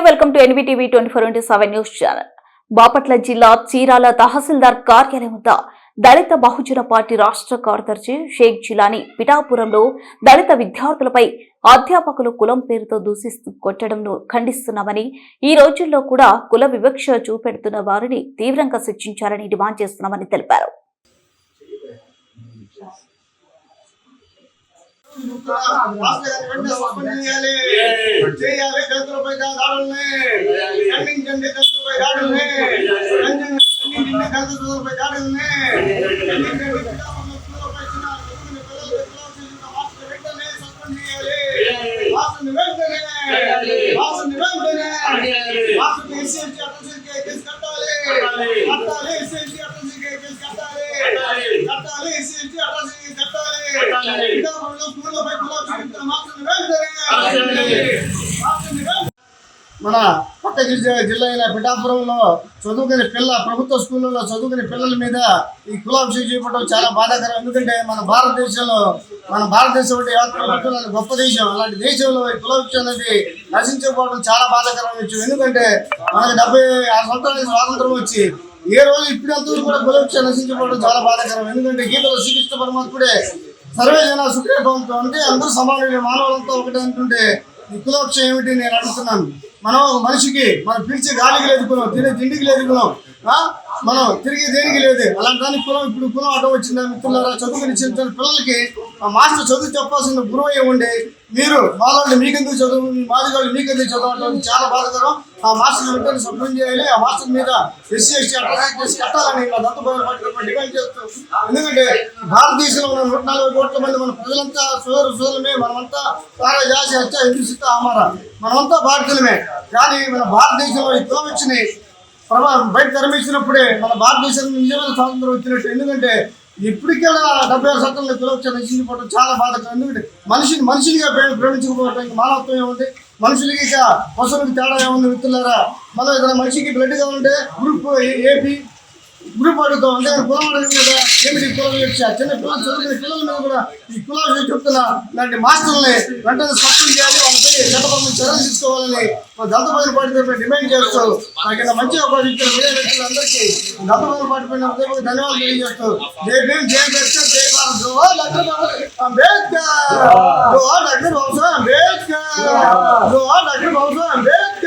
Welcome to ఎన్బీటీవీ 24/7 news channel. Bapatla జిల్లా చీరాల తహసీల్దార్ కార్యాలయం వద్ద దళిత బహుజన పార్టీ రాష్ట్ర కార్యదర్శి షేక్ జిలానీ పిఠాపురంలో దళిత విద్యార్థులపై అధ్యాపకులు కులం పేరుతో దూషిస్తూ కొట్టడంను ఖండిస్తున్నామని, ఈ రోజుల్లో కూడా కుల వివక్ష చూపెడుతున్న వారిని తీవ్రంగా శిక్షించాలని డిమాండ్ చేస్తున్నామని తెలిపారు. మన కొత్త జిల్లా అయిన పిఠాపురంలో చదువుకునే ప్రభుత్వ స్కూళ్ళలో చదువుకునే పిల్లల మీద ఈ కులాభిషేకం చేయడం చాలా బాధాకరం. ఎందుకంటే మన భారతదేశం అంటే గొప్ప దేశం. అలాంటి దేశంలో ఈ కులాభిషేకం అనేది నశించకపోవడం చాలా బాధాకరం విషయం. ఎందుకంటే మనకి 76 సంవత్సరాల స్వాతంత్రం వచ్చి ఏ రోజు ఇప్పుడంతా కూడా కులాభిషేకం నశించకపోవడం చాలా బాధాకరం. ఎందుకంటే గీతలో శ్రీకృష్ణ పరమాత్ముడే సర్వే జన సుఖభవంతు అంటే అందరూ సమానమైన మానవులంతా ఒకటే అంటుంటే ఈ కులాభిషేకం ఏమిటి నేను అడుగుతున్నాను. మనం మనిషికి మనం పిలిచే గాలికి లేదు కులం, తినే తిండికి లేదు కులం, మనం తిరిగి దేనికి లేదు. అలాంటి దానికి కులం ఇప్పుడు కులం అడ్డం వచ్చిందా మిత్రులారా? చదువుకుని చిన్న పిల్లలకి మాస్టర్ చదువు చెప్పాల్సిన గురువు ఉండే మీరు మాలోళ్ళు మీకెందుకు చదువు, మీ మాదిగాళ్ళు మీకెందుకు చదవడం చాలా బాధాకరం. ఆ మాస్టర్ వెంటనే సబ్మిట్ చేయాలి. ఆ మాస్టర్ మీద SC ST అట్రాక్ట్ చేసి కట్టాలని డిమాండ్ చేస్తూ, ఎందుకంటే భారతదేశంలో ఉన్న 140 కోట్ల మంది మన ప్రజలంతా సోదరులమే. మనమంతా సారా జాసి హత్య హింసిత ఆమార మనమంతా భారతీయులమే. కానీ మన భారతదేశంలో ఈ కులం వచ్చినాయి బయట తరమించినప్పుడే మన భారతదేశానికి నిజమైన స్వాతంత్రం వచ్చినట్టు. ఎందుకంటే ఇప్పటికే 76 శాతంలో కులవచ్చ నశించిపోవడం చాలా బాధకరం. ఎందుకంటే మనిషినిగా ప్రేమించకపోవడం మానవత్వం ఏముంది? మనుషులకి ఇక పశువులకి తేడా ఏముంది మిత్రులారా? మనం ఏదైనా మనిషికి బ్లడ్ కావాలంటే గ్రూప్ AB గ్రూప్ అడుగుతాం. అంతేగాని కులం అడగదు కదా. ఏమిటి కులం వివక్ష? చిన్న పిల్లలు చదువుకునే పిల్లల మీద కూడా ఈ కులాలు చెప్తున్నా ఇలాంటి మాస్టర్లని వెంటనే సస్పెండ్ చేయాలి. వాళ్ళపై చట్టపరమైన చర్యలు తీసుకోవాలని దళిత పార్టీ డిమాండ్ చేస్తూ నాకు మంచి అవకాశం ఇచ్చిన మీడియా వ్యక్తులందరికీ దళిత పార్టీ పైన ధన్యవాదాలు తెలియజేస్తూ జై భీమ్, జై అంబేద్కర్, జై భారత్, జోహార్ డాక్టర్ అంబేద్కర్, జోహార్ డాక్టర్ బాబాసాహెబ్ అంబేద్కర్, జోహార్ డాక్టర్ బాబాసాహెబ్ అంబేద్కర్.